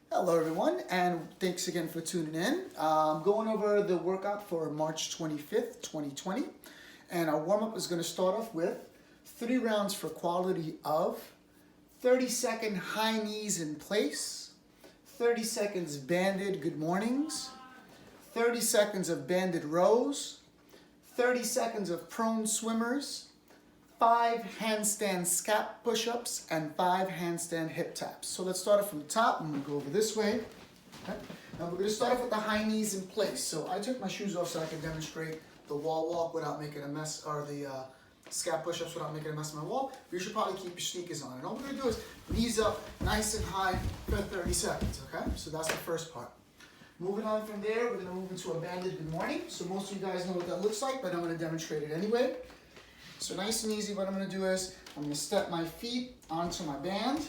Hello everyone, and thanks again for tuning in. I'm going over the workout for March 25th, 2020, and our warm-up is going to start off with 3 rounds for quality of 30-second high knees in place, 30 seconds banded good mornings, 30 seconds of banded rows, 30 seconds of prone swimmers, 5 handstand scap push-ups, and 5 handstand hip taps. So let's start it from the top. I'm going to go over this way. Okay. Now we're going to start off with the high knees in place. So I took my shoes off so I can demonstrate the wall walk without making a mess, or the scap push-ups without making a mess of my wall. But you should probably keep your sneakers on. And all we're going to do is knees up nice and high for 30 seconds. Okay, so that's the first part. Moving on from there, we're going to move into a banded good morning. So most of you guys know what that looks like, but I'm going to demonstrate it anyway. So nice and easy, what I'm going to do is I'm going to step my feet onto my band.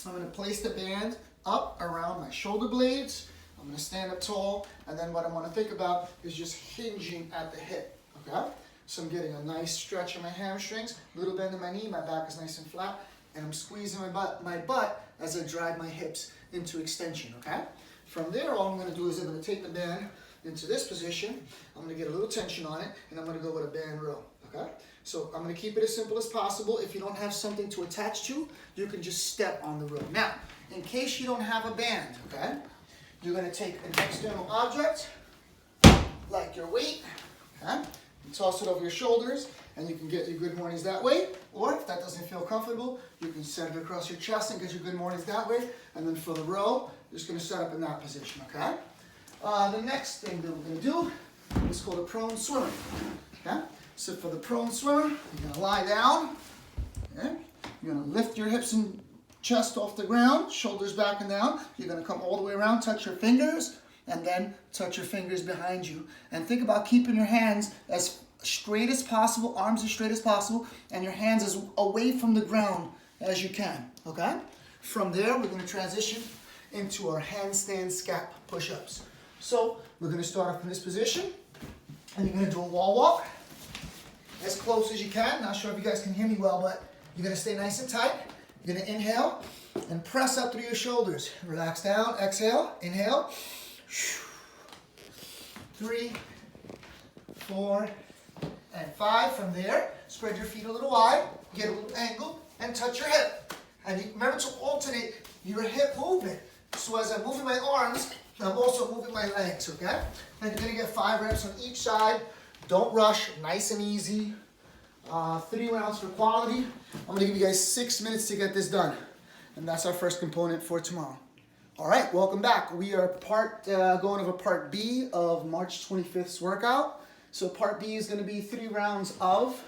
I'm going to place the band up around my shoulder blades. I'm going to stand up tall, and then what I want to think about is just hinging at the hip, okay? So I'm getting a nice stretch in my hamstrings, little bend in my knee, my back is nice and flat, and I'm squeezing my butt as I drive my hips into extension, okay? From there, all I'm going to do is I'm going to take the band into this position. I'm going to get a little tension on it, and I'm going to go with a band row. Okay? So I'm going to keep it as simple as possible. If you don't have something to attach to, you can just step on the rope. Now, in case you don't have a band, okay, you're going to take an external object, like your weight, okay, and toss it over your shoulders, and you can get your good mornings that way. Or if that doesn't feel comfortable, you can set it across your chest and get your good mornings that way. And then for the row, you're just going to set up in that position, okay? The next thing that we're going to do is called a prone swimmer, okay? So for the prone swimmer, you're going to lie down, okay? You're going to lift your hips and chest off the ground, shoulders back and down. You're going to come all the way around, touch your fingers, and then touch your fingers behind you. And think about keeping your hands as straight as possible, arms as straight as possible, and your hands as away from the ground as you can, okay? From there, we're going to transition into our handstand scap push-ups. So we're going to start off in this position, and you're going to do a wall walk as close as you can. Not sure if you guys can hear me well, but you're going to stay nice and tight. You're going to inhale and press up through your shoulders. Relax down, exhale, inhale. 3, 4, and 5. From there, spread your feet a little wide, get a little angle, and touch your hip. And remember to alternate your hip movement. So as I'm moving my arms, I'm also moving my legs, okay? And you're going to get 5 reps on each side. Don't rush, nice and easy. 3 rounds for quality. I'm going to give you guys 6 minutes to get this done. And that's our first component for tomorrow. All right, welcome back. We are going over part B of March 25th's workout. So part B is going to be 3 rounds of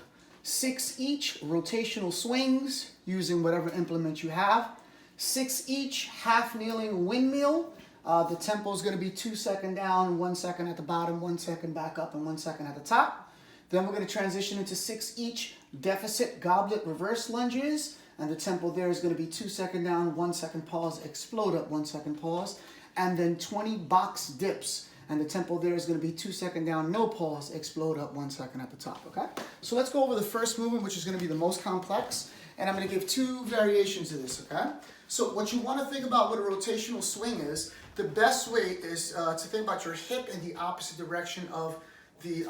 6 each rotational swings using whatever implement you have. 6 each half kneeling windmill. The tempo is going to be 2 seconds down, 1 second at the bottom, 1 second back up, and 1 second at the top. Then we're going to transition into 6 each deficit goblet reverse lunges. And the tempo there is going to be 2 seconds down, 1 second pause, explode up, 1 second pause. And then 20 box dips. And the tempo there is going to be 2 seconds down, no pause, explode up, 1 second at the top, okay? So let's go over the first movement, which is going to be the most complex. And I'm going to give 2 variations of this, okay? So what you want to think about what a rotational swing is, the best way is to think about your hip in the opposite direction of the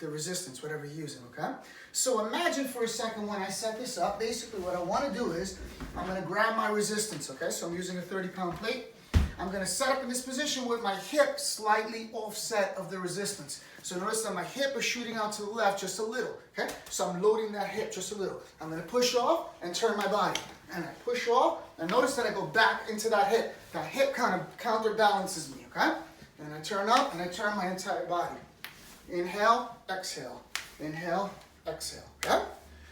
resistance, whatever you're using, okay? So imagine for a second when I set this up, basically what I want to do is I'm going to grab my resistance, okay? So I'm using a 30-pound plate. I'm going to set up in this position with my hip slightly offset of the resistance. So notice that my hip is shooting out to the left just a little, okay? So I'm loading that hip just a little. I'm going to push off and turn my body. And I push off, and notice that I go back into that hip. That hip kind of counterbalances me, okay? And I turn up, and I turn my entire body. Inhale, exhale. Inhale, exhale, okay?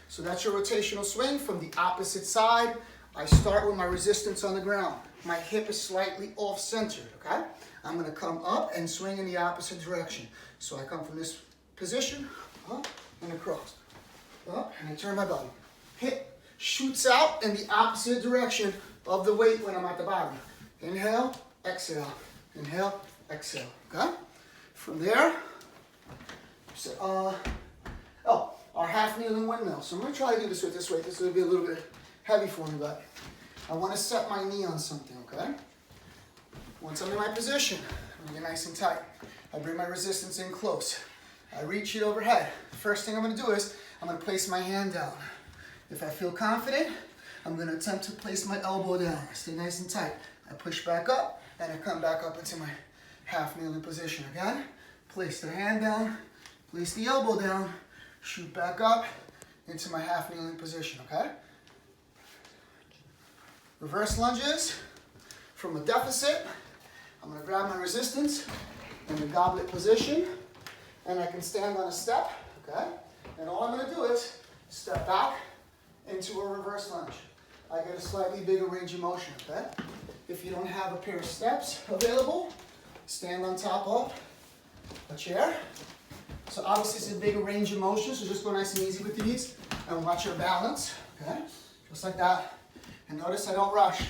So that's your rotational swing from the opposite side. I start with my resistance on the ground. My hip is slightly off-centered, okay? I'm going to come up and swing in the opposite direction. So I come from this position, up and across. Up, and I turn my body. Hip shoots out in the opposite direction of the weight when I'm at the bottom. Inhale, exhale. Inhale, exhale, okay? From there, our half kneeling windmill. So I'm going to try to do this with this weight. This is going to be a little bit heavy for me, but I want to set my knee on something, okay? Once I'm in my position, I'm gonna get nice and tight. I bring my resistance in close. I reach it overhead. First thing I'm gonna do is, I'm gonna place my hand down. If I feel confident, I'm gonna attempt to place my elbow down. Stay nice and tight. I push back up, and I come back up into my half kneeling position. Again, place the hand down, place the elbow down, shoot back up into my half kneeling position, okay? Reverse lunges from a deficit. I'm gonna grab my resistance in the goblet position, and I can stand on a step, okay? And all I'm gonna do is step back into a reverse lunge. I get a slightly bigger range of motion, okay? If you don't have a pair of steps available, stand on top of a chair. So obviously it's a bigger range of motion, so just go nice and easy with these and watch your balance, okay? Just like that. And notice I don't rush.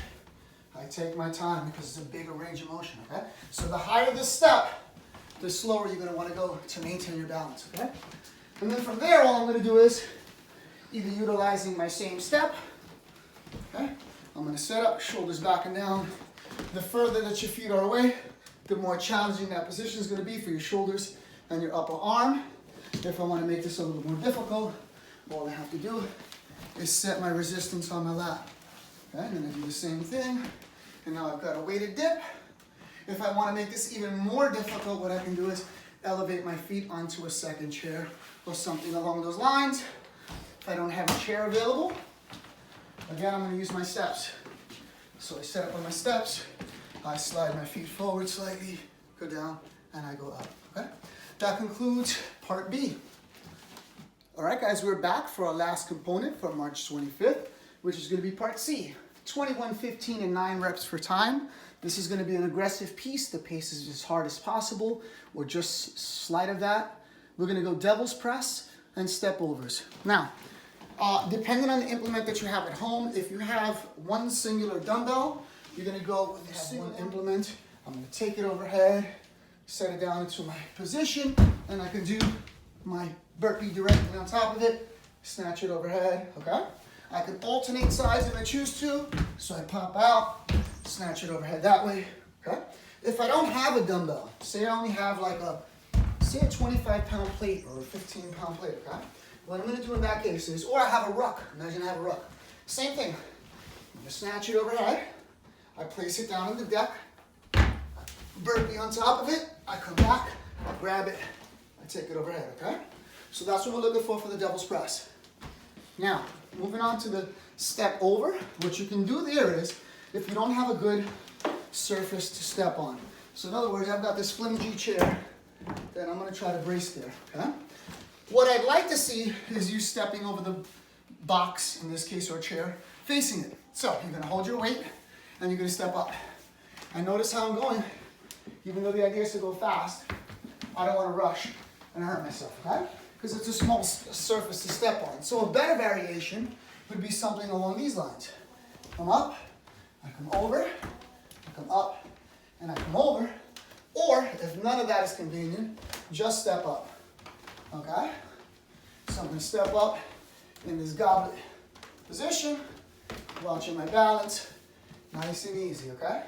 I take my time because it's a bigger range of motion, okay? So the higher the step, the slower you're gonna wanna go to maintain your balance, okay? And then from there, all I'm gonna do is either utilizing my same step, okay? I'm gonna set up, shoulders back and down. The further that your feet are away, the more challenging that position is gonna be for your shoulders and your upper arm. If I wanna make this a little more difficult, all I have to do is set my resistance on my lap. Okay, and then I do the same thing. And now I've got a weighted dip. If I wanna make this even more difficult, what I can do is elevate my feet onto a second chair or something along those lines. If I don't have a chair available, again, I'm gonna use my steps. So I set up on my steps, I slide my feet forward slightly, go down, and I go up, okay? That concludes part B. All right, guys, we're back for our last component for March 25th, which is gonna be part C, 21, 15, and 9 reps for time. This is gonna be an aggressive piece. The pace is as hard as possible, or just slight of that. We're gonna go devil's press and step overs. Now, depending on the implement that you have at home, if you have one singular dumbbell, you're gonna go with this one implement. I'm gonna take it overhead, set it down into my position, and I can do my burpee directly on top of it, snatch it overhead, okay? I can alternate sides if I choose to, so I pop out, snatch it overhead that way, okay? If I don't have a dumbbell, say I only have like a 25-pound plate or a 15-pound plate, okay? What I'm gonna do in that case is, or I have a ruck, imagine I have a ruck. Same thing, I'm gonna snatch it overhead, I place it down on the deck, burpee on top of it, I come back, I grab it, I take it overhead, okay? So that's what we're looking for the devil's press. Now, moving on to the step over, what you can do there is, if you don't have a good surface to step on. So in other words, I've got this flimsy chair that I'm gonna try to brace there, okay? What I'd like to see is you stepping over the box, in this case, or chair, facing it. So you're gonna hold your weight, and you're gonna step up. And notice how I'm going. Even though the idea is to go fast, I don't wanna rush and hurt myself, okay? Because it's a small surface to step on. So a better variation would be something along these lines. Come up, I come over, I come up, and I come over. Or, if none of that is convenient, just step up, okay? So I'm gonna step up in this goblet position, watching my balance, nice and easy, okay?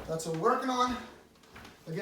That's what we're working on.